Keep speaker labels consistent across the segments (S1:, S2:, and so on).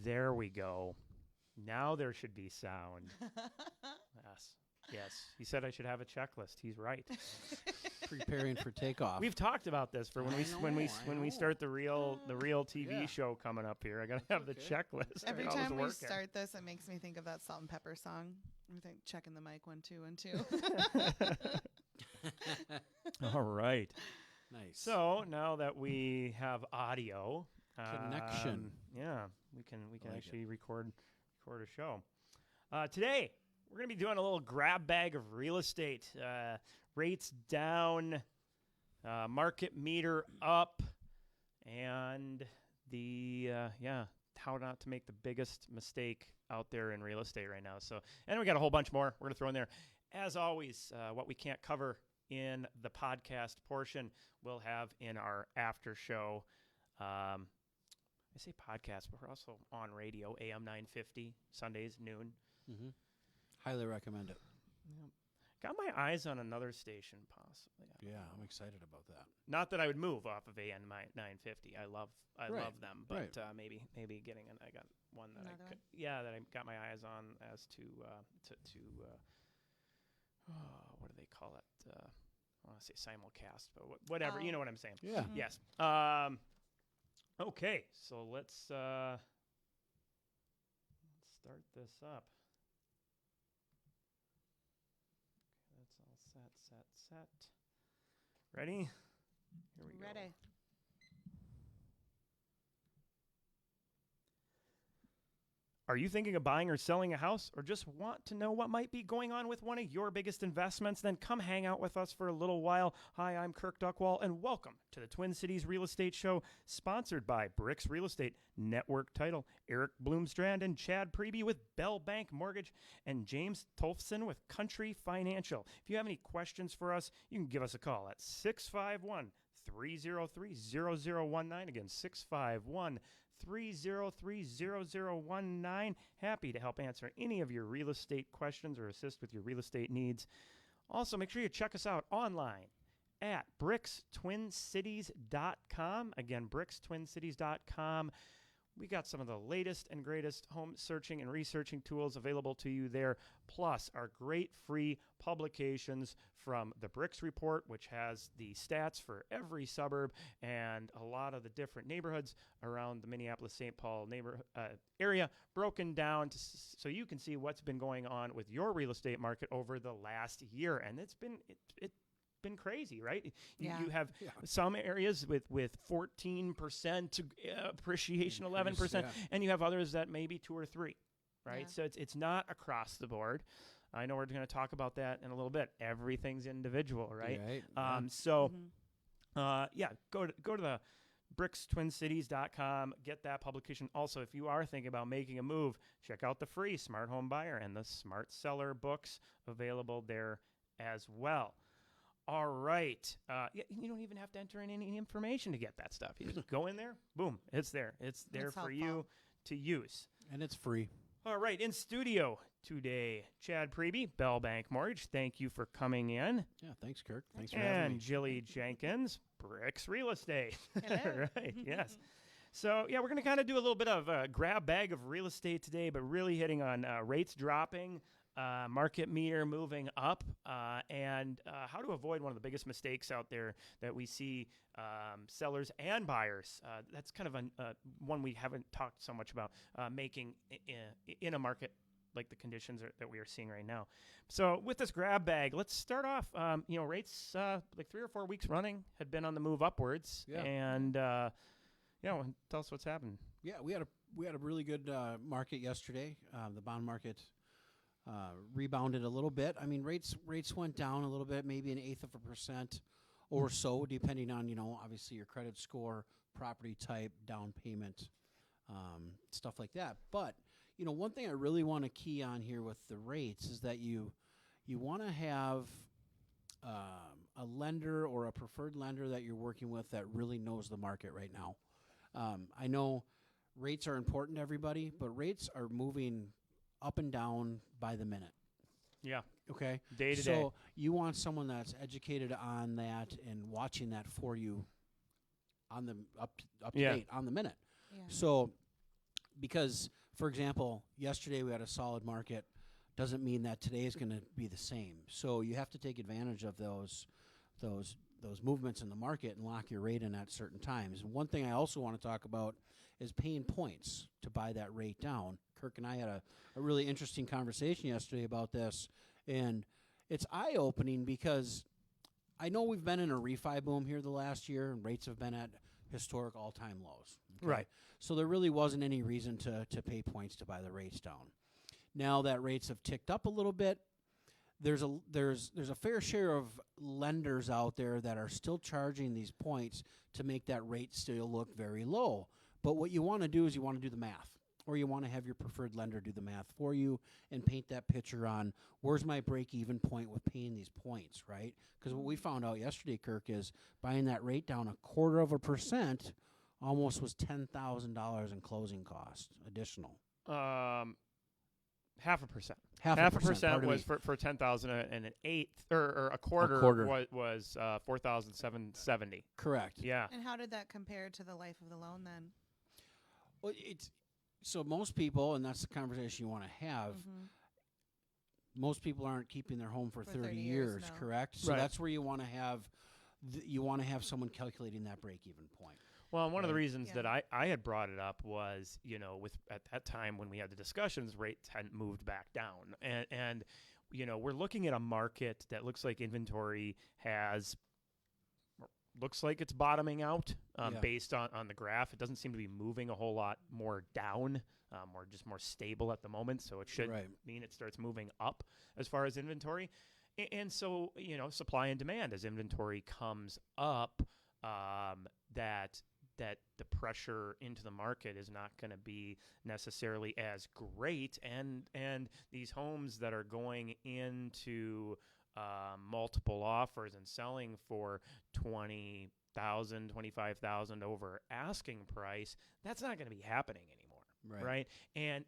S1: There we go. Now there should be sound. Yes. He said I should have a checklist. He's right.
S2: Preparing for takeoff.
S1: We've talked about this for when we start the real TV show coming up here. I gotta have the checklist.
S3: Every time we start this, it makes me think of that Salt and Pepper song. I think checking the mic 1 2 1 2.
S1: All right.
S2: Nice.
S1: So now that we have audio
S2: connection,
S1: we can actually record a show. Today we're going to be doing a little grab bag of real estate. Rates down, market meter up, and how not to make the biggest mistake out there in real estate right now. So, and we got a whole bunch more we're going to throw in there. As always, what we can't cover in the podcast portion, we'll have in our after show. I say podcast, but we're also on radio, AM 950, Sundays, noon.
S2: Mm-hmm. Highly recommend it.
S1: Yep. Got my eyes on another station, possibly.
S2: Yeah, I'm excited about that.
S1: Not that I would move off of AM 950. I love them, but maybe getting I got one that that I got my eyes on as to what do they call it? I want to say simulcast, but whatever. You know what I'm saying?
S2: Yeah.
S3: Mm-hmm.
S1: Yes. Okay, so let's start this up. Okay, that's all set. Ready? Here we go.
S3: Ready.
S1: Are you thinking of buying or selling a house, or just want to know what might be going on with one of your biggest investments? Then come hang out with us for a little while. Hi, I'm Kirk Duckwall, and welcome to the Twin Cities Real Estate Show, sponsored by Bricks Real Estate, Network Title, Eric Bloomstrand and Chad Preby with Bell Bank Mortgage, and James Tolfson with Country Financial. If you have any questions for us, you can give us a call at 651-303-0019. Again, 651-303-0019. Happy to help answer any of your real estate questions or assist with your real estate needs. Also, make sure you check us out online at brickstwincities.com. Again, brickstwincities.com. We got some of the latest and greatest home searching and researching tools available to you there, plus our great free publications from the Bricks Report, which has the stats for every suburb and a lot of the different neighborhoods around the Minneapolis-St. Paul area, broken down so you can see what's been going on with your real estate market over the last year. And it's been crazy, right? You have some areas with 14% appreciation, 11%, and you have others that maybe 2 or 3, right? Yeah. So it's not across the board. I know we're going to talk about that in a little bit. Everything's individual, right? Go to the brickstwincities.com, get that publication. Also, if you are thinking about making a move, check out the free Smart Home Buyer and the Smart Seller books available there as well. All right. You don't even have to enter in any information to get that stuff. You just go in there, boom, it's there. It's there for you to use.
S2: And it's free.
S1: All right. In studio today, Chad Preby, Bell Bank Mortgage. Thank you for coming in.
S2: Yeah, thanks, Kirk. Thanks for having me.
S1: And Jilly Jenkins, Bricks Real Estate.
S3: Hello.
S1: Right, yes. So, we're going to kind of do a little bit of a grab bag of real estate today, but really hitting on rates dropping, market meter moving up, and how to avoid one of the biggest mistakes out there that we see sellers and buyers. That's kind of one we haven't talked so much about making in a market like the conditions that we are seeing right now. So with this grab bag, let's start off. Rates like 3 or 4 weeks running had been on the move upwards, and tell us what's happened.
S2: Yeah, we had a really good market yesterday. The bond market rebounded a little bit. I mean, rates went down a little bit, maybe 1/8% or so, depending on, obviously your credit score, property type, down payment, stuff like that. But, one thing I really want to key on here with the rates is that you want to have a lender or a preferred lender that you're working with that really knows the market right now. I know rates are important to everybody, but rates are moving up and down by the minute.
S1: Yeah.
S2: Okay.
S1: Day to day.
S2: So you want someone that's educated on that and watching that for you on the up to date on the minute.
S3: Yeah.
S2: So because, for example, yesterday we had a solid market. Doesn't mean that today is going to be the same. So you have to take advantage of those movements in the market and lock your rate in at certain times. And one thing I also want to talk about is paying points to buy that rate down. Kirk and I had a really interesting conversation yesterday about this, and it's eye-opening because I know we've been in a refi boom here the last year, and rates have been at historic all-time lows. Okay?
S1: Right.
S2: So there really wasn't any reason to pay points to buy the rates down. Now that rates have ticked up a little bit, there's a fair share of lenders out there that are still charging these points to make that rate still look very low. But what you want to do is you want to do the math, or you want to have your preferred lender do the math for you and paint that picture on where's my break-even point with paying these points, right? Because what we found out yesterday, Kirk, is buying that rate down 0.25% almost was $10,000 in closing costs additional.
S1: 0.5%.
S2: 0.5%,
S1: 0.5% was for 10,000, and an eighth or a quarter, was 4,770.
S2: Correct.
S1: Yeah.
S3: And how did that compare to the life of the loan then?
S2: Well, so most people, and that's the conversation you want to have. Most people aren't keeping their home for 30 years,
S3: no.
S2: correct? So
S1: Right.
S2: that's where you want to have someone calculating that break-even point.
S1: Well, and one of the
S2: Right.
S1: reasons that I had brought it up was, with at that time when we had the discussions, rates hadn't moved back down. And we're looking at a market that looks like inventory looks like it's bottoming out based on the graph. It doesn't seem to be moving a whole lot more down, or just more stable at the moment. So it should mean it starts moving up as far as inventory. And so, supply and demand as inventory comes up, that the pressure into the market is not going to be necessarily as great, and these homes that are going into multiple offers and selling for $20,000, $25,000 over asking price, that's not going to be happening anymore. Right. And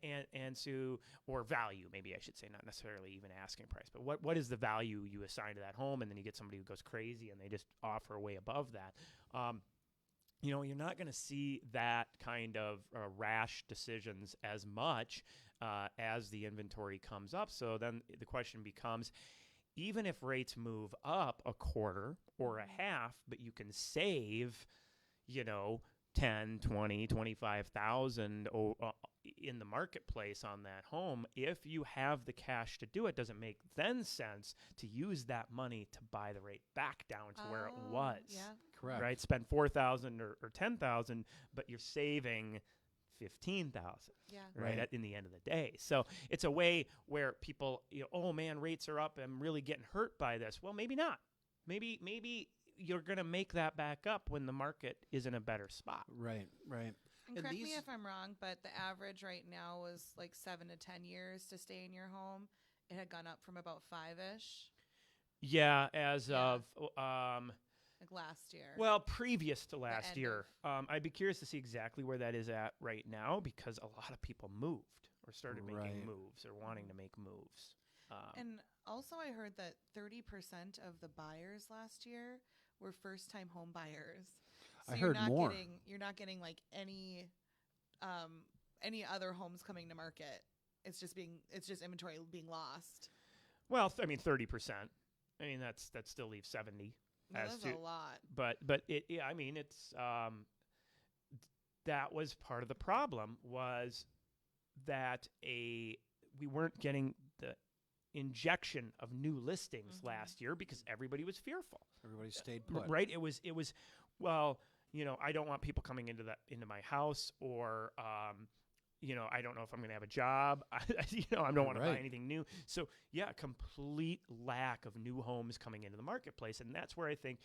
S1: so, or value, maybe I should say, not necessarily even asking price, but what is the value you assign to that home? And then you get somebody who goes crazy and they just offer way above that. You're not going to see that kind of rash decisions as much as the inventory comes up. So then the question becomes, even if rates move up a quarter or a half, but you can save, 10, 20, 25,000 in the marketplace on that home, if you have the cash to do it, does it make then sense to use that money to buy the rate back down to where it was?
S3: Yeah.
S2: Correct.
S1: Right? Spend 4,000 or 10,000, but you're saving 15,000.
S3: Yeah.
S1: Right. In the end of the day. So it's a way where people, oh man, rates are up. I'm really getting hurt by this. Well, maybe not. Maybe you're going to make that back up when the market is in a better spot.
S2: Right.
S3: And correct me if I'm wrong, but the average right now was like 7 to 10 years to stay in your home. It had gone up from about 5-ish.
S1: Yeah, of
S3: like last year.
S1: Well, previous to last year. I'd be curious to see exactly where that is at right now, because a lot of people moved or started making moves or wanting to make moves.
S3: And also I heard that 30% of the buyers last year were first-time home buyers. So
S2: I heard more.
S3: You're not getting like any other homes coming to market. It's just inventory being lost.
S1: Well, 30%. I mean, that still leaves 70.
S3: That's a lot.
S1: But it's that was part of the problem, was that we weren't getting the injection of new listings last year because everybody was fearful.
S2: Everybody stayed put.
S1: Right? It was well, I don't want people coming into my house, or I don't know if I'm going to have a job. I don't want to buy anything new. So yeah, complete lack of new homes coming into the marketplace. And that's where I think,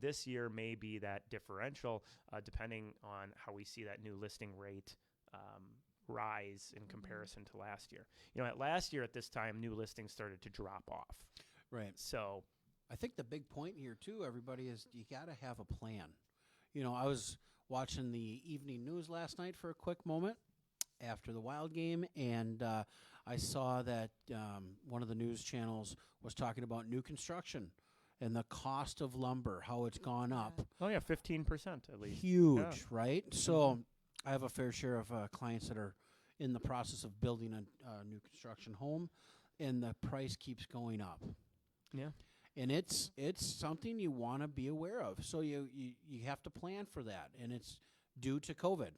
S1: this year may be that differential, depending on how we see that new listing rate rise in comparison to last year. Last year at this time, new listings started to drop off.
S2: Right.
S1: So
S2: I think the big point here too, everybody, is you got to have a plan. I was watching the evening news last night for a quick moment after the Wild game, and I saw that one of the news channels was talking about new construction and the cost of lumber, how it's gone up.
S1: Oh yeah, 15% at least.
S2: Huge, right? So I have a fair share of clients that are in the process of building a new construction home, and the price keeps going up.
S1: Yeah.
S2: And it's something you want to be aware of. So you have to plan for that, and it's due to COVID.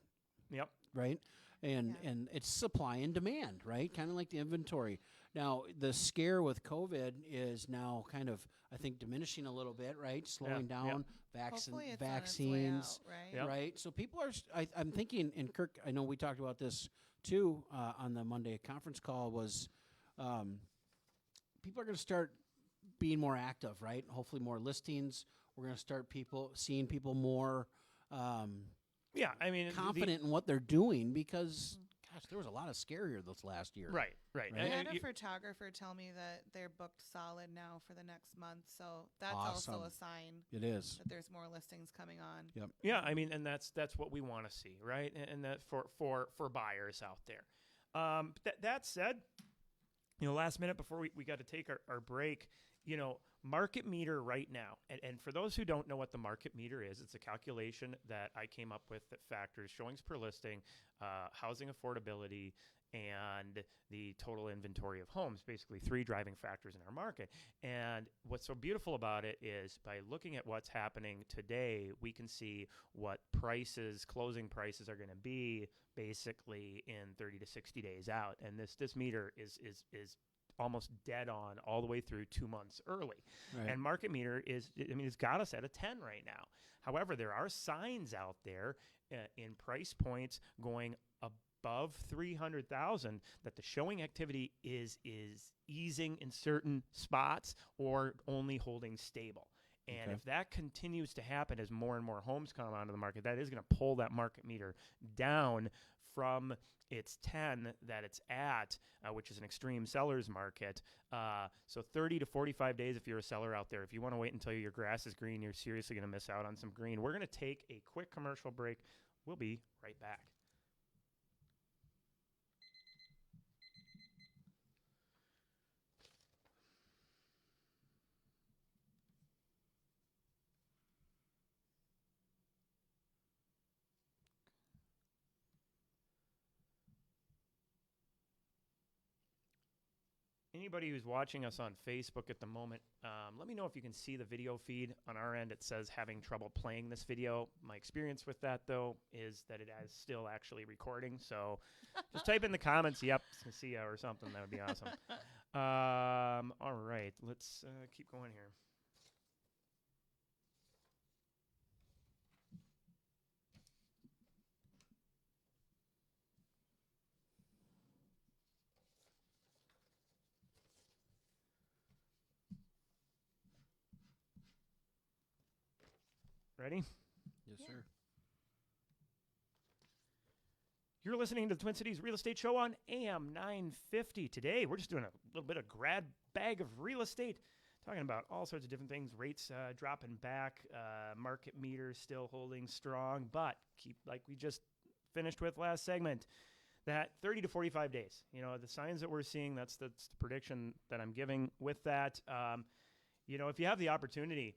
S1: Yep.
S2: Right? And it's supply and demand, right? Kind of like the inventory. Now, the scare with COVID is now kind of, I think, diminishing a little bit, right? Slowing down.
S3: Hopefully it's
S2: Vaccines,
S3: on its way out, right?
S2: right? So people are, I'm thinking, and Kirk, I know we talked about this too on the Monday conference call, was people are going to start being more active, right? Hopefully more listings. We're going to start seeing people more
S1: Yeah, I mean,
S2: confident in what they're doing because, gosh, there was a lot of scarier this last year.
S1: Right.
S3: I had a photographer tell me that they're booked solid now for the next month, so that's also a sign.
S2: It is
S3: that there's more listings coming on.
S2: Yep.
S1: Yeah, I mean, and that's what we want to see, right? And that for buyers out there. That said, last minute before we got to take our break, market meter right now, and for those who don't know what the market meter is, it's a calculation that I came up with that factors showings per listing, housing affordability, and the total inventory of homes, basically 3 driving factors in our market. And what's so beautiful about it is by looking at what's happening today, we can see what closing prices are going to be basically in 30 to 60 days out. And this meter is almost dead on all the way through 2 months early.
S2: Right.
S1: And market meter it's got us at a 10 right now. However, there are signs out there in price points going above 300,000 that the showing activity is easing in certain spots or only holding stable. And if that continues to happen as more and more homes come onto the market, that is going to pull that market meter down from its 10 that it's at, which is an extreme seller's market. So 30 to 45 days if you're a seller out there. If you want to wait until your grass is green, you're seriously going to miss out on some green. We're going to take a quick commercial break. We'll be right back. Anybody who's watching us on Facebook at the moment, let me know if you can see the video feed. On our end, it says having trouble playing this video. My experience with that, though, is that it is still actually recording. So just type in the comments, yep, see ya or something. That would be awesome. All right, let's keep going here. Ready?
S2: Yes, sir.
S1: You're listening to the Twin Cities Real Estate Show on AM 950. Today, we're just doing a little bit of grab bag of real estate, talking about all sorts of different things. Rates dropping back, market meters still holding strong, but keep like we just finished with last segment, that 30 to 45 days. The signs that we're seeing, that's the prediction that I'm giving with that. If you have the opportunity,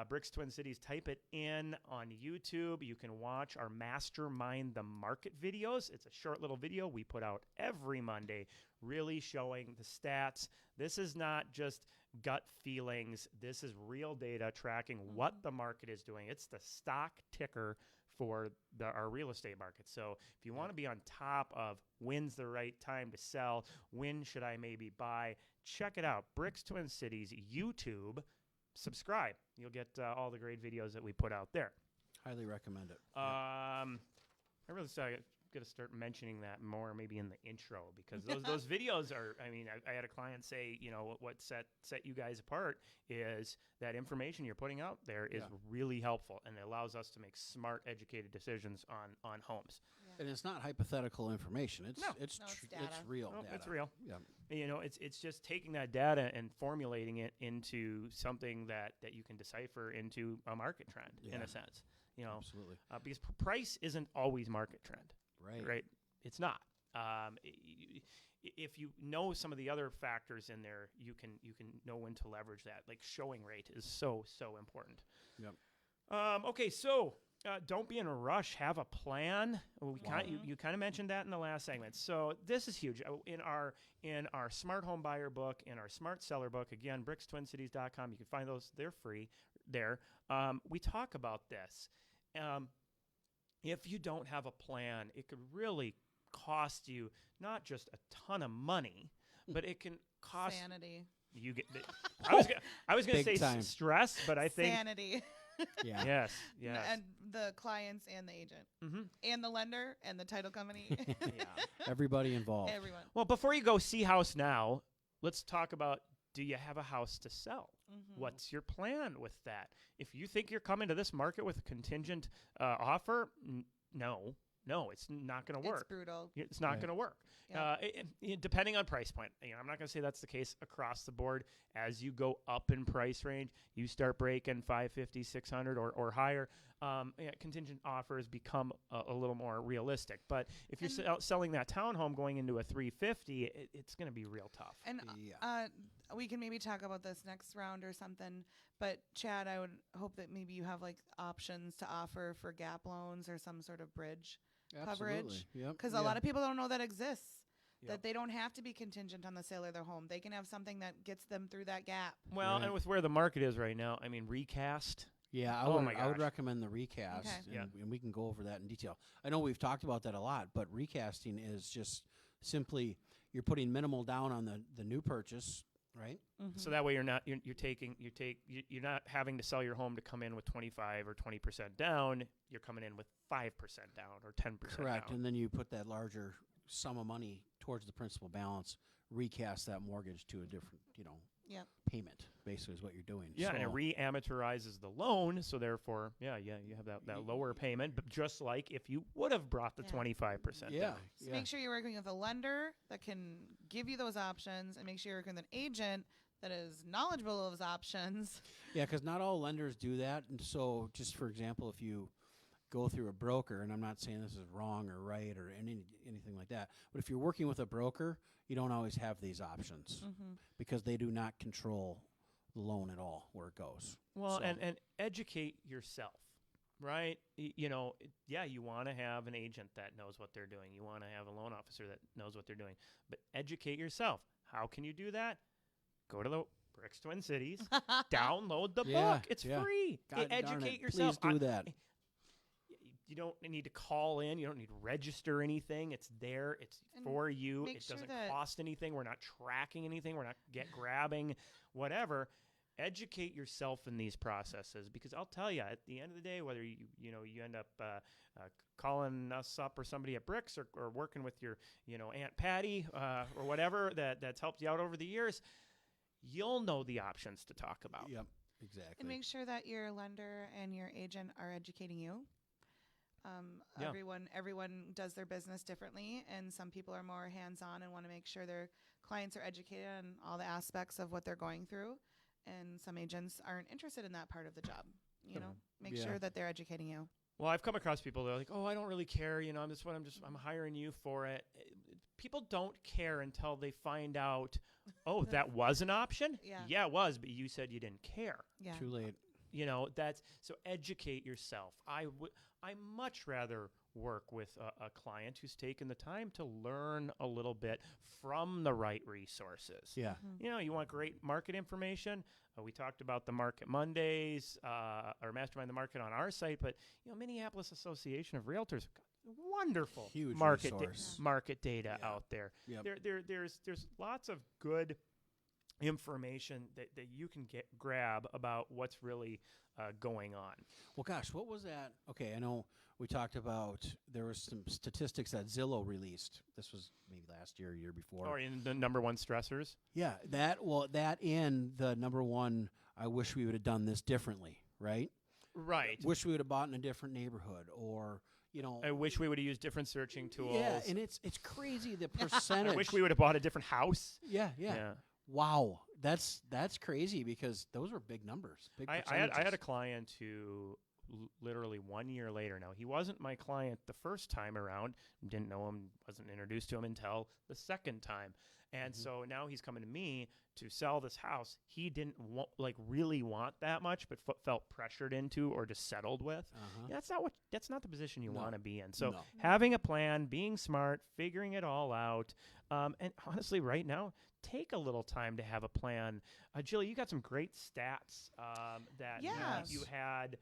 S1: Bricks Twin Cities, type it in on YouTube. You can watch our Mastermind the Market videos. It's a short little video we put out every Monday, really showing the stats. This is not just gut feelings. This is real data tracking what the market is doing. It's the stock ticker for our real estate market. So if you want to be on top of when's the right time to sell, when should I maybe buy, check it out. Bricks Twin Cities YouTube. Subscribe. You'll get all the great videos that we put out there.
S2: Highly recommend it.
S1: I really got to start mentioning that more maybe in the intro because those videos are, I had a client say, what set you guys apart is that information you're putting out there is really helpful and it allows us to make smart, educated decisions on homes.
S2: And it's not hypothetical information. It's
S3: data.
S2: It's real
S1: No,
S2: data.
S1: it's real.
S2: Yeah.
S1: It's just taking that data and formulating it into something that you can decipher into a market trend in a sense.
S2: Absolutely.
S1: Because price isn't always market trend. Right. It's not. If you know some of the other factors in there, you can know when to leverage that. Like showing rate is so important.
S2: Yep.
S1: Okay, so Don't be in a rush. Have a plan. You kind of mentioned that in the last segment. So this is huge. In our smart home buyer book, in our smart seller book, again, brickstwincities.com. You can find those. They're free there. We talk about this. If you don't have a plan, it could really cost you not just a ton of money, but it can cost
S3: sanity.
S1: You get. I was going to say stress, but I think
S3: sanity.
S1: Yeah. Yes.
S3: And the clients and the agent and the lender and the title company.
S2: Yeah. Everybody involved.
S3: Everyone.
S1: Well, before you go see house now, let's talk about, do you have a house to sell? What's your plan with that? If you think you're coming to this market with a contingent offer, no, it's not going to work.
S3: It's brutal.
S1: It's not going to work.
S3: Yep.
S1: Depending on price point. I'm not going to say that's the case across the board. As you go up in price range, you start breaking 550, 600 or higher. Contingent offers become a little more realistic. But if you're selling that townhome going into a 350, it's going to be real tough.
S3: And we can maybe talk about this next round or something. But Chad, I would hope that maybe you have like options to offer for gap loans or some sort of bridge coverage. Because a lot of people don't know that exists. That they don't have to be contingent on the sale of their home. They can have something that gets them through that gap.
S1: Well, and with where the market is right now, I mean, recast.
S2: Yeah, I would recommend the recast, and we can go over that in detail. I know we've talked about that a lot, but recasting is just simply you're putting minimal down on the new purchase, right?
S1: So that way you're not having to sell your home to come in with 25 or 20% down. You're coming in with 5% down or 10%
S2: Correct,
S1: down.
S2: and then you put that larger sum of money towards the principal balance, recast that mortgage to a different, payment. Basically, is what you're doing.
S1: Yeah, and it re-amortizes the loan, so therefore, you have that lower payment. But just like if you would have brought the 25% down.
S3: So make sure you're working with a lender that can give you those options, and make sure you're working with an agent that is knowledgeable of those options.
S2: Yeah, because not all lenders do that. And so, just for example, if you go through a broker, and I'm not saying this is wrong or right or anything like that, but if you're working with a broker, you don't always have these options because they do not control the loan at all where it goes.
S1: Well, and educate yourself, right? You want to have an agent that knows what they're doing. You want to have a loan officer that knows what they're doing. But educate yourself. How can you do that? Go to the Bricks Twin Cities, download the book. It's free. Educate yourself.
S2: Please do that.
S1: You don't need to call in. You don't need to register anything. It's there. It's for you. It doesn't cost anything. We're not tracking anything. We're not grabbing whatever. Educate yourself in these processes, because I'll tell you, at the end of the day, whether you end up calling us up or somebody at Bricks or working with your Aunt Patty or whatever that's helped you out over the years, you'll know the options to talk about.
S2: Yep, exactly.
S3: And make sure that your lender and your agent are educating you. Everyone does their business differently, and some people are more hands-on and want to make sure their clients are educated on all the aspects of what they're going through, and some agents aren't interested in that part of the job. Make sure that they're educating you.
S1: Well, I've come across people that are like, "Oh, I don't really care. I'm hiring you for it." People don't care until they find out, "Oh, that was an option." Yeah, it was, but you said you didn't care.
S3: Yeah,
S2: too late.
S1: So educate yourself. I much rather work with a client who's taken the time to learn a little bit from the right resources.
S2: Yeah.
S1: You want great market information. We talked about the Market Mondays or Mastermind the Market on our site, but Minneapolis Association of Realtors, wonderful
S2: huge
S1: market data out there.
S2: Yep.
S1: There's lots of good information that you can grab about what's really going on.
S2: Well, gosh, what was that? Okay, I know we talked about there was some statistics that Zillow released. This was maybe last year or year before.
S1: Or in the number one stressors?
S2: Yeah, that and the number one, I wish we would have done this differently, right?
S1: Right.
S2: Wish we would have bought in a different neighborhood, or
S1: I wish we would have used different searching tools.
S2: Yeah, and it's crazy the percentage.
S1: I wish we would have bought a different house.
S2: Yeah. Wow, that's crazy, because those were big numbers. Big
S1: I had a client who literally 1 year later. Now, he wasn't my client the first time around, didn't know him, wasn't introduced to him until the second time. And so now he's coming to me to sell this house. He didn't really want that much, but felt pressured into or just settled with. Yeah, that's not the position you want to be in. So having a plan, being smart, figuring it all out, and honestly, right now, take a little time to have a plan. Jill, you got some great stats that you had.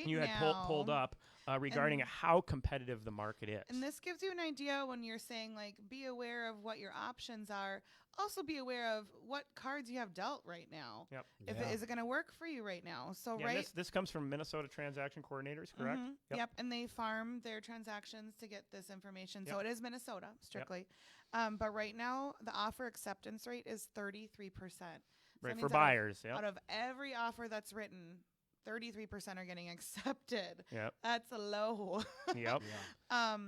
S1: You had pulled up regarding how competitive the market is.
S3: And this gives you an idea when you're saying, like, be aware of what your options are. Also be aware of what cards you have dealt right now.
S1: Yep.
S3: Is it going to work for you right now? So
S1: this comes from Minnesota Transaction Coordinators, correct?
S3: Yep. And they farm their transactions to get this information. So it is Minnesota, strictly. But right now, the offer acceptance rate is 33%.
S1: Right, for buyers.
S3: Out of every offer that's written, 33% are getting accepted.
S1: Yep.
S3: That's low.
S1: Yep.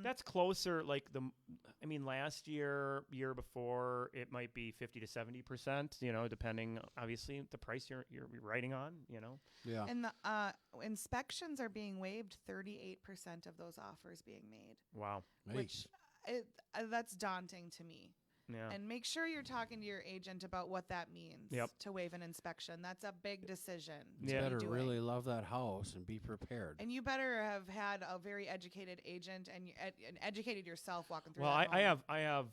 S1: That's closer. Last year before, it might be 50 to 70%. Depending, obviously, the price you're writing on.
S2: Yeah.
S3: And the inspections are being waived. 38% of those offers being made.
S1: Wow.
S3: Which that's daunting to me.
S1: Yeah.
S3: And make sure you're talking to your agent about what that means to waive an inspection. That's a big decision.
S2: You better really love that house and be prepared.
S3: And you better have had a very educated agent and educated yourself walking through.
S1: Well,
S3: that home.
S1: I have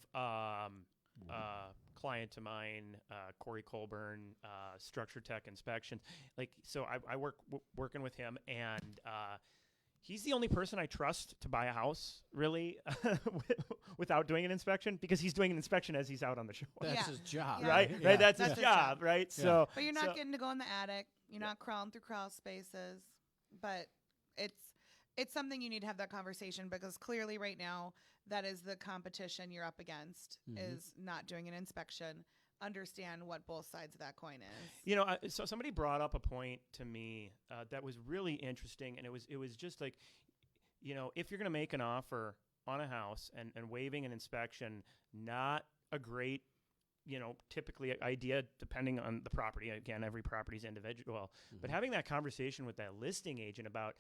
S1: client of mine, Corey Colburn, Structure Tech Inspections. So I working with him, and he's the only person I trust to buy a house, really, without doing an inspection, because he's doing an inspection as he's out on the show.
S2: That's his job.
S1: Right?
S2: Yeah.
S1: Right? That's his job, right?
S2: Yeah.
S1: So,
S3: but you're not getting to go in the attic. You're not crawling through crawl spaces. But it's something you need to have that conversation, because clearly right now that is the competition you're up against, is not doing an inspection. Understand what both sides of that coin is.
S1: So somebody brought up a point to me that was really interesting, and it was just like, if you're going to make an offer on a house and waiving an inspection, not a great, typically idea depending on the property. Again, every property is individual, but having that conversation with that listing agent about,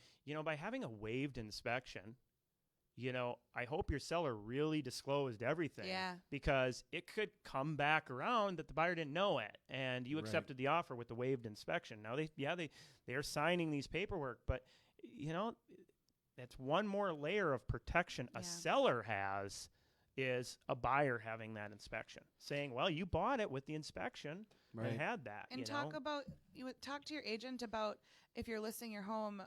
S1: by having a waived inspection, I hope your seller really disclosed everything.
S3: Yeah.
S1: Because it could come back around that the buyer didn't know it, and you accepted the offer with the waived inspection. Now they are signing these paperwork, but that's one more layer of protection a seller has, is a buyer having that inspection, saying, well, you bought it with the inspection and had that.
S3: And talk to your agent about, if you're listing your home,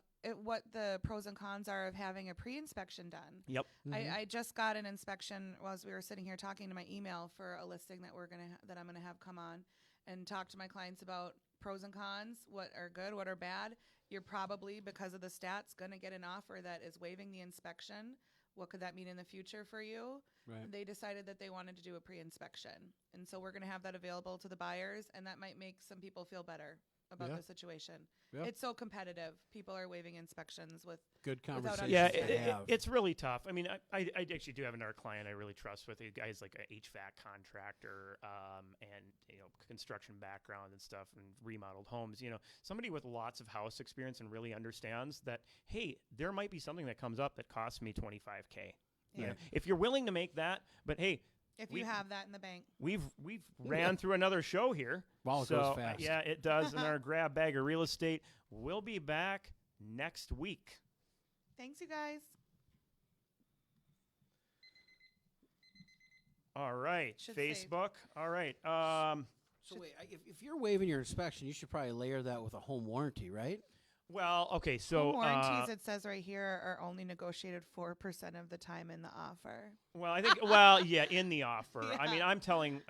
S3: what the pros and cons are of having a pre-inspection done.
S1: Yep.
S3: I just got an inspection as we were sitting here talking to my email for a listing that I'm gonna have come on, and talk to my clients about pros and cons, what are good, what are bad. You're probably, because of the stats, gonna get an offer that is waiving the inspection. What could that mean in the future for you?
S2: Right.
S3: They decided that they wanted to do a pre-inspection, and so we're gonna have that available to the buyers, and that might make some people feel better about the situation.
S2: Yep.
S3: It's so competitive. People are waiving inspections with
S2: good conversation.
S1: Yeah, it's really tough. I mean, I actually do have another client I really trust with. A guy's like an HVAC contractor, and construction background and stuff, and remodeled homes. Somebody with lots of house experience and really understands that. Hey, there might be something that comes up that costs me $25K.
S3: Yeah.
S1: If you're willing to make that, but hey.
S3: If you have that in the bank.
S1: We've ran through another show here.
S2: Wow, it goes fast.
S1: Yeah, it does. In our grab bag of real estate. We'll be back next week.
S3: Thanks, you guys.
S1: All right. Facebook. All right.
S2: So wait, if you're waiving your inspection, you should probably layer that with a home warranty, right?
S1: Well, okay, so
S3: warranties, it says right here, are only negotiated 4% of the time in the offer.
S1: Well, I think in the offer.
S3: Yeah.
S1: I mean, I'm telling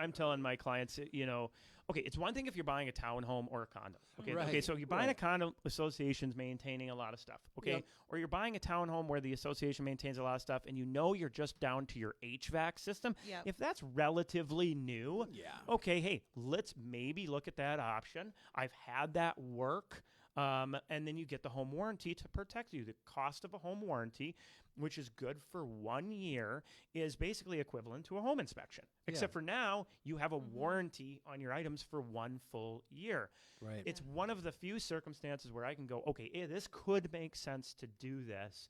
S1: my clients, okay, it's one thing if you're buying a townhome or a condo. Okay,
S2: right.
S1: Okay, so if you're buying a condo, association's maintaining a lot of stuff. Okay, or you're buying a townhome where the association maintains a lot of stuff, and you're just down to your HVAC system.
S3: Yep.
S1: If that's relatively new, okay, hey, let's maybe look at that option. I've had that work. And then you get the home warranty to protect you. The cost of a home warranty, which is good for 1 year, is basically equivalent to a home inspection. Except for now, you have a warranty on your items for 1 full year.
S2: Right.
S1: It's one of the few circumstances where I can go, okay, this could make sense to do this.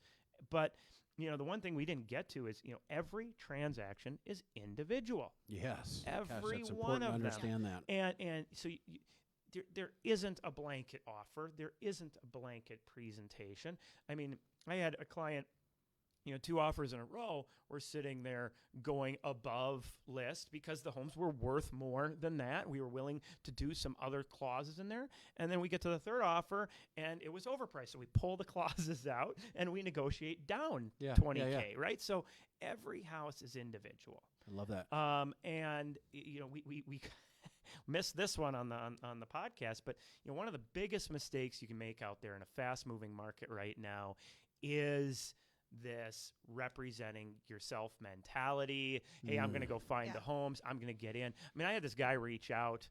S1: But, the one thing we didn't get to is, every transaction is individual.
S2: Yes.
S1: Every
S2: that's
S1: one
S2: important
S1: of
S2: to understand
S1: them.
S2: that.
S1: And so there isn't a blanket offer. There isn't a blanket presentation. I mean, I had a client, 2 offers in a row were sitting there going above list because the homes were worth more than that. We were willing to do some other clauses in there. And then we get to the 3rd offer and it was overpriced. So we pull the clauses out and we negotiate down $20K, right? So every house is individual.
S2: I love that.
S1: And, we missed this one on the podcast, but one of the biggest mistakes you can make out there in a fast-moving market right now is this representing yourself mentality. Hey, I'm going to go find the homes. I'm going to get in. I mean, I had this guy reach out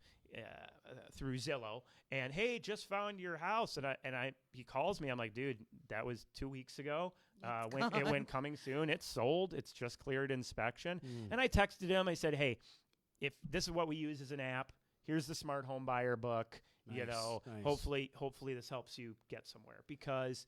S1: through Zillow and, hey, just found your house. And he calls me. I'm like, dude, that was 2 weeks ago. It went coming soon. It's sold. It's just cleared inspection. And I texted him. I said, hey, if this is what we use as an app, here's the Smart Home Buyer book.
S2: Nice.
S1: Hopefully this helps you get somewhere, because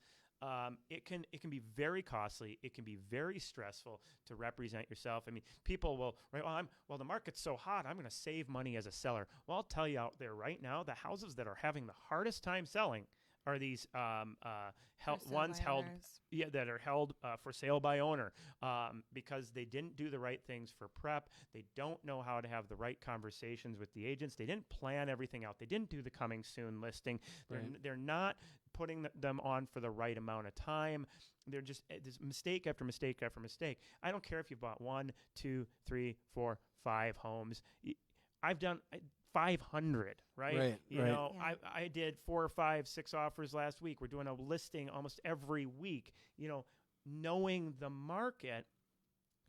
S1: it can be very costly. It can be very stressful to represent yourself. I mean, people will, right? Well, the market's so hot, I'm going to save money as a seller. Well, I'll tell you out there right now, the houses that are having the hardest time selling are these ones held, that are held for sale by owner, because they didn't do the right things for prep. They don't know how to have the right conversations with the agents. They didn't plan everything out. They didn't do the coming soon listing. They're not putting them on for the right amount of time. They're just there's mistake after mistake after mistake. I don't care if you bought 1, 2, 3, 4, 5 homes. I've done 500, right? I did 4 or 5, 6 offers last week. We're doing a listing almost every week. Knowing the market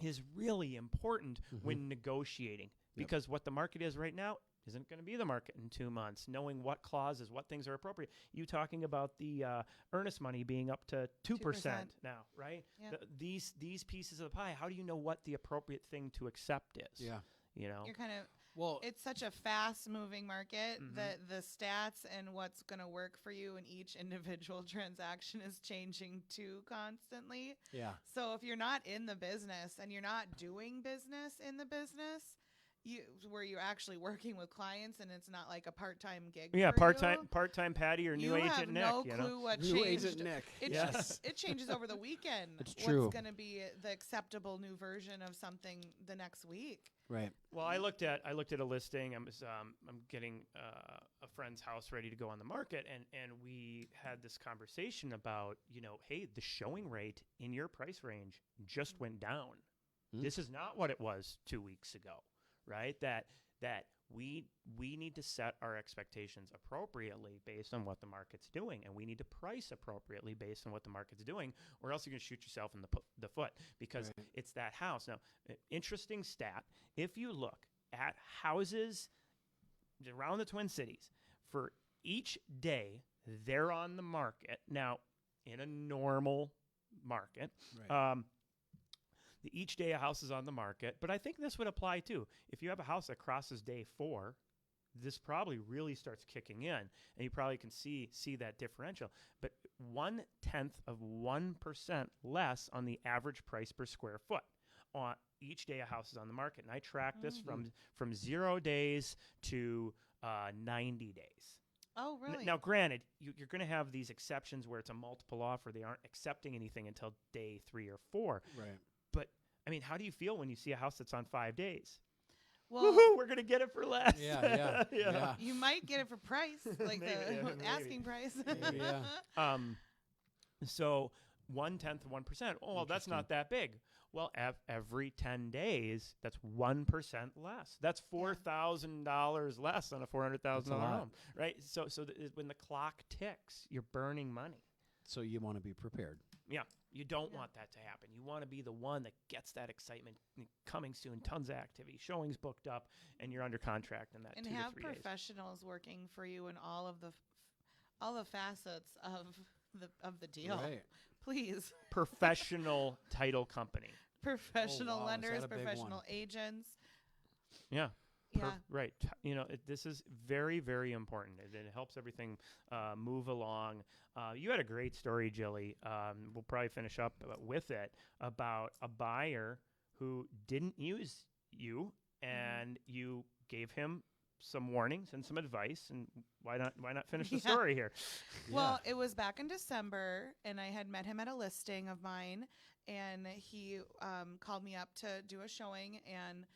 S1: is really important when negotiating, because what the market is right now isn't going to be the market in 2 months. Knowing what clauses, what things are appropriate. You talking about the earnest money being up to 2% now, right?
S3: Yeah.
S1: These pieces of the pie, how do you know what the appropriate thing to accept is?
S2: Yeah.
S3: You're kind of, it's such a fast-moving market that the stats and what's going to work for you in each individual transaction is changing too constantly.
S2: Yeah.
S3: So if you're not in the business and you're not doing business in the business, where you're actually working with clients and it's not like a part-time gig.
S1: Yeah, part-time Patty or new agent Nick.
S3: You have no clue what changed.
S2: New agent Nick.
S3: It changes over the weekend.
S2: It's true.
S3: What's going to be the acceptable new version of something the next week?
S2: Right.
S1: Well, I looked at a listing. I'm getting a friend's house ready to go on the market, and we had this conversation about, hey, the showing rate in your price range just went down. This is not what it was 2 weeks ago, right? That we need to set our expectations appropriately based on what the market's doing, and we need to price appropriately based on what the market's doing, or else you're going to shoot yourself in the foot, because it's that house. Now, interesting stat, if you look at houses around the Twin Cities, for each day they're on the market, now in a normal market, each day a house is on the market, but I think this would apply too. If you have a house that crosses day 4, this probably really starts kicking in, and you probably can see that differential. But 0.1% less on the average price per square foot on each day a house is on the market. And I track this from 0 days to 90 days.
S3: Oh, really?
S1: Now, granted, you're going to have these exceptions where it's a multiple offer. They aren't accepting anything until day 3 or 4.
S2: Right.
S1: But, I mean, how do you feel when you see a house that's on 5 days?
S3: Well,
S1: woohoo, we're going to get it for less.
S2: Yeah.
S3: You might get it for price, like
S1: Maybe,
S3: the asking price.
S1: So 0.1%. Oh, well, that's not that big. Well, every 10 days, that's 1% less. That's $4,000 less on a $400,000 home, right? So when the clock ticks, you're burning money.
S2: So you want to be prepared.
S1: Yeah, you don't want that to happen. You want to be the one that gets that excitement coming soon, tons of activity, showings booked up, and you're under contract in that 2 to 3 days.
S3: And have professionals working for you in all of all the facets of the deal.
S2: Right.
S3: Please.
S1: Professional title company.
S3: Professional
S2: wow. Is
S3: lenders,
S2: that a big
S3: professional
S2: one?
S3: agents.
S1: Yeah.
S3: Yeah.
S1: Right. This is very, very important. It helps everything move along. You had a great story, Jilly. We'll probably finish up with it about a buyer who didn't use you, and you gave him some warnings and some advice. And why not finish the story here?
S3: Well, it was back in December, and I had met him at a listing of mine, and he called me up to do a showing and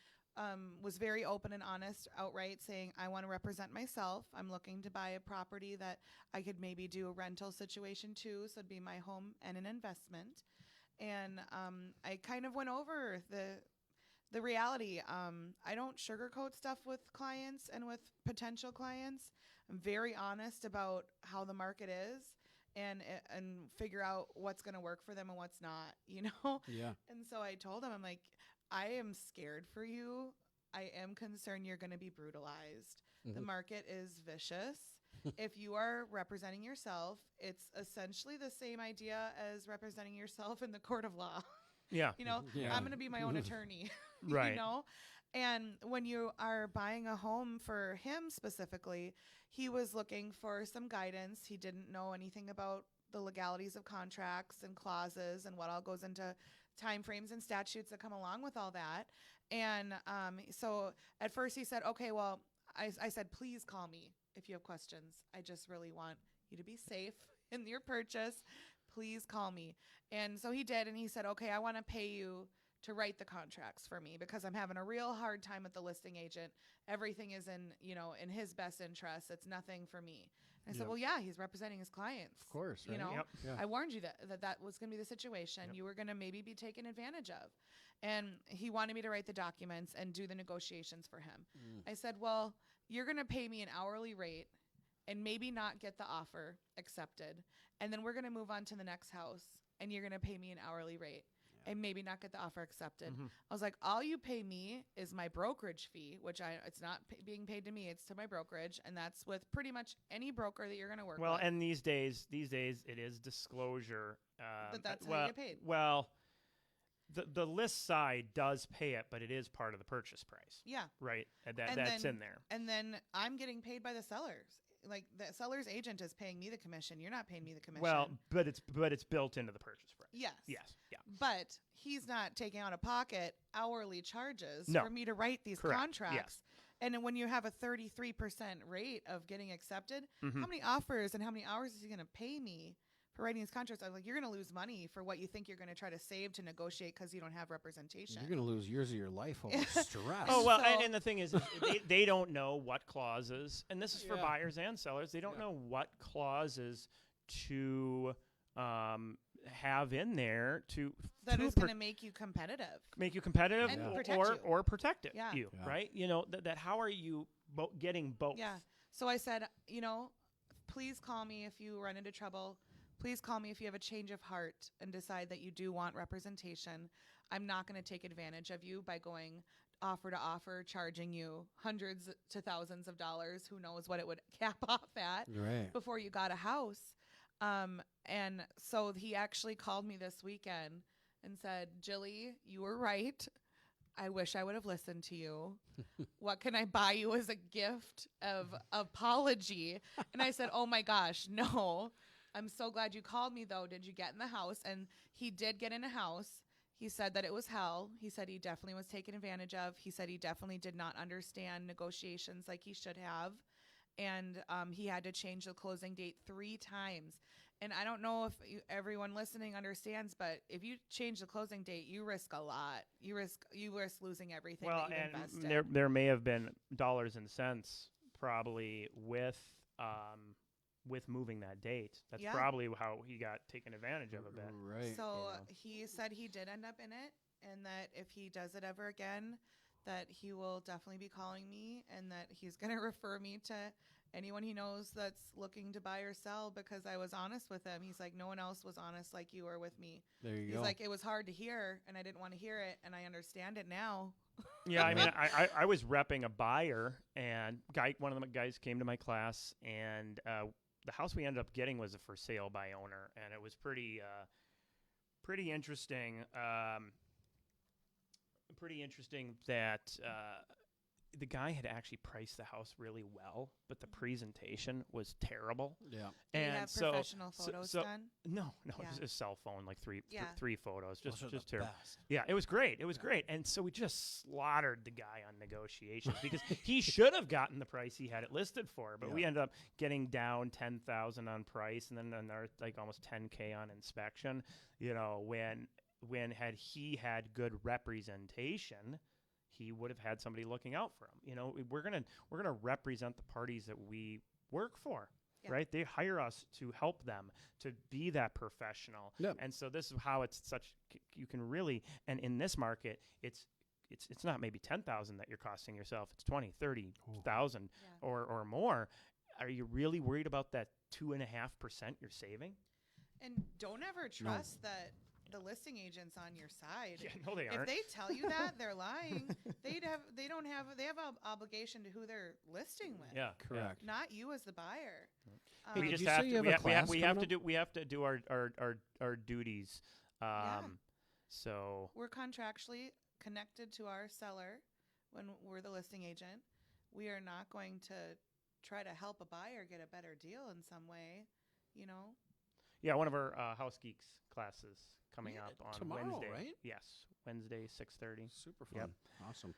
S3: was very open and honest, outright saying, I want to represent myself. I'm looking to buy a property that I could maybe do a rental situation to, so it'd be my home and an investment. And I kind of went over the reality. I don't sugarcoat stuff with clients and with potential clients. I'm very honest about how the market is and figure out what's going to work for them and what's not,
S2: Yeah.
S3: And so I told him, I'm like, I am scared for you. I am concerned you're going to be brutalized. The market is vicious. If you are representing yourself, it's essentially the same idea as representing yourself in the court of law.
S1: Yeah.
S2: Yeah.
S3: I'm going to be my own attorney.
S1: Right.
S3: And when you are buying a home for him specifically, he was looking for some guidance. He didn't know anything about the legalities of contracts and clauses and what all goes into timeframes and statutes that come along with all that. And so at first he said, okay, well, I said, please call me if you have questions. I just really want you to be safe in your purchase. Please call me. And so he did. And he said, okay, I want to pay you to write the contracts for me because I'm having a real hard time with the listing agent. Everything is in his best interest. It's nothing for me. And I said, well, yeah, he's representing his clients.
S2: Of course, right?
S1: Yep.
S2: Yeah.
S3: I warned you that was going to be the situation. You were going to maybe be taken advantage of. And he wanted me to write the documents and do the negotiations for him. I said, well, you're going to pay me an hourly rate and maybe not get the offer accepted. And then we're going to move on to the next house and you're going to pay me an hourly rate. And maybe not get the offer accepted. I was like, all you pay me is my brokerage fee, which it's not being paid to me, it's to my brokerage, and that's with pretty much any broker that you're going to work with.
S1: Well, and these days it is disclosure.
S3: That's how you get paid.
S1: Well, the list side does pay it, but it is part of the purchase price.
S3: Yeah.
S1: Right. That's in there.
S3: And then I'm getting paid by the sellers. Like the seller's agent is paying me the commission. You're not paying me the commission.
S1: Well, but it's built into the purchase price.
S3: Yes.
S1: Yes. Yeah.
S3: But he's not taking out of pocket hourly charges
S1: No.
S3: for me to write these
S1: Correct.
S3: contracts.
S1: Yes.
S3: And then when you have a 33% rate of getting accepted,
S1: Mm-hmm.
S3: how many offers and how many hours is he going to pay me for writing these contracts? I was like, you're going to lose money for what you think you're going to try to save to negotiate because you don't have representation.
S2: You're going to lose years of your life over stress.
S1: Oh, well,
S3: So-
S1: and the thing is they don't know what clauses, and this is for
S2: Yeah.
S1: buyers and sellers, they don't know what clauses to have in there
S3: that is
S1: to
S3: going to make you competitive.
S1: make you competitive
S3: And
S1: or,
S3: protect you.
S1: or protect it,
S3: Yeah.
S1: you,
S2: Yeah.
S1: right? That how are you getting both?
S3: Yeah. So I said, please call me if you run into trouble. Please call me if you have a change of heart and decide that you do want representation. I'm not going to take advantage of you by going offer to offer, charging you hundreds to thousands of dollars. Who knows what it would cap off at
S2: Right.
S3: before you got a house. And so he actually called me this weekend and said, Jilly, you were right. I wish I would have listened to you. What can I buy you as a gift of apology? And I said, oh my gosh, no. I'm so glad you called me though. Did you get in the house? And he did get in a house. He said that it was hell. He said he definitely was taken advantage of. He said he definitely did not understand negotiations like he should have. And he had to change the closing date 3 times. And I don't know if everyone listening understands, but if you change the closing date, you risk a lot. You risk losing everything
S1: Well,
S3: that you
S1: and
S3: invested.
S1: there may have been dollars and cents probably with moving that date. That's
S3: Yeah.
S1: probably how he got taken advantage of a bit.
S2: Right.
S3: So he said he did end up in it, and that if he does it ever again, that he will definitely be calling me, and that he's going to refer me to anyone he knows that's looking to buy or sell, because I was honest with him. He's like, no one else was honest like you were with me.
S2: There you
S3: He's
S2: go.
S3: like, it was hard to hear, and I didn't want to hear it, and I understand it now.
S1: Yeah, I mean, I was repping a buyer, and one of the guys came to my class, and the house we ended up getting was a for sale by owner, and it was pretty interesting. Pretty interesting that the guy had actually priced the house really well, but the presentation was terrible.
S2: Yeah.
S3: Do you
S1: And
S3: have
S1: so,
S3: professional photos done?
S1: no,
S3: Yeah.
S1: it was a cell phone, like three photos,
S2: Those are
S1: just
S2: the
S1: terrible.
S2: best.
S1: Yeah, it was great. It was great. And so we just slaughtered the guy on negotiations because he should have gotten the price he had it listed for, but we ended up getting down 10,000 on price and then another like almost 10K on inspection. You know, when had he had good representation, he would have had somebody looking out for him. You know, we're gonna represent the parties that we work for.
S3: Yeah.
S1: Right? They hire us to help them, to be that professional.
S2: Yep.
S1: And so this is how it's such, you can really, and in this market, it's not maybe 10,000 that you're costing yourself. It's 20, 30,000
S3: Yeah.
S1: or more. Are you really worried about that 2.5% you're saving?
S3: And don't ever trust that the listing agents on your side.
S1: Yeah, no, they
S3: If
S1: aren't.
S3: they tell you that, they're lying. They have an obligation to who they're listing with.
S1: Yeah,
S2: Correct.
S3: Not you as the buyer.
S2: Hey,
S1: We
S2: did
S1: just
S2: you
S1: have
S2: say
S1: to.
S2: you have
S1: We,
S2: a
S1: ha- we, ha-
S2: class
S1: we have
S2: coming
S1: to do our duties. So
S3: We're contractually connected to our seller when we're the listing agent. We are not going to try to help a buyer get a better deal in some way, you know?
S1: yeah, one of our House Geeks classes coming
S2: Yeah,
S1: up on
S2: tomorrow,
S1: Wednesday.
S2: right?
S1: Yes, Wednesday, 6:30.
S2: Super fun.
S1: Yep.
S2: Awesome.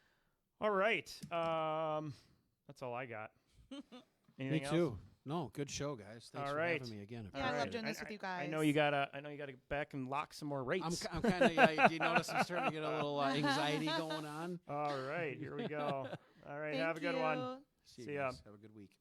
S1: All right. That's all I got. Anything
S2: Me
S1: else?
S2: too. No, good show, guys. Thanks
S1: All
S2: for
S1: right.
S2: having me again.
S3: Yeah, I love doing this with you guys.
S1: I know you gotta get back and lock some more rates.
S2: I'm kind of. Yeah, do you notice I'm starting to get a little anxiety going on?
S1: All right, here we go. All right,
S3: Thank
S1: have a good one.
S3: you.
S2: See
S1: See
S2: you
S1: ya.
S2: guys. Have a good week.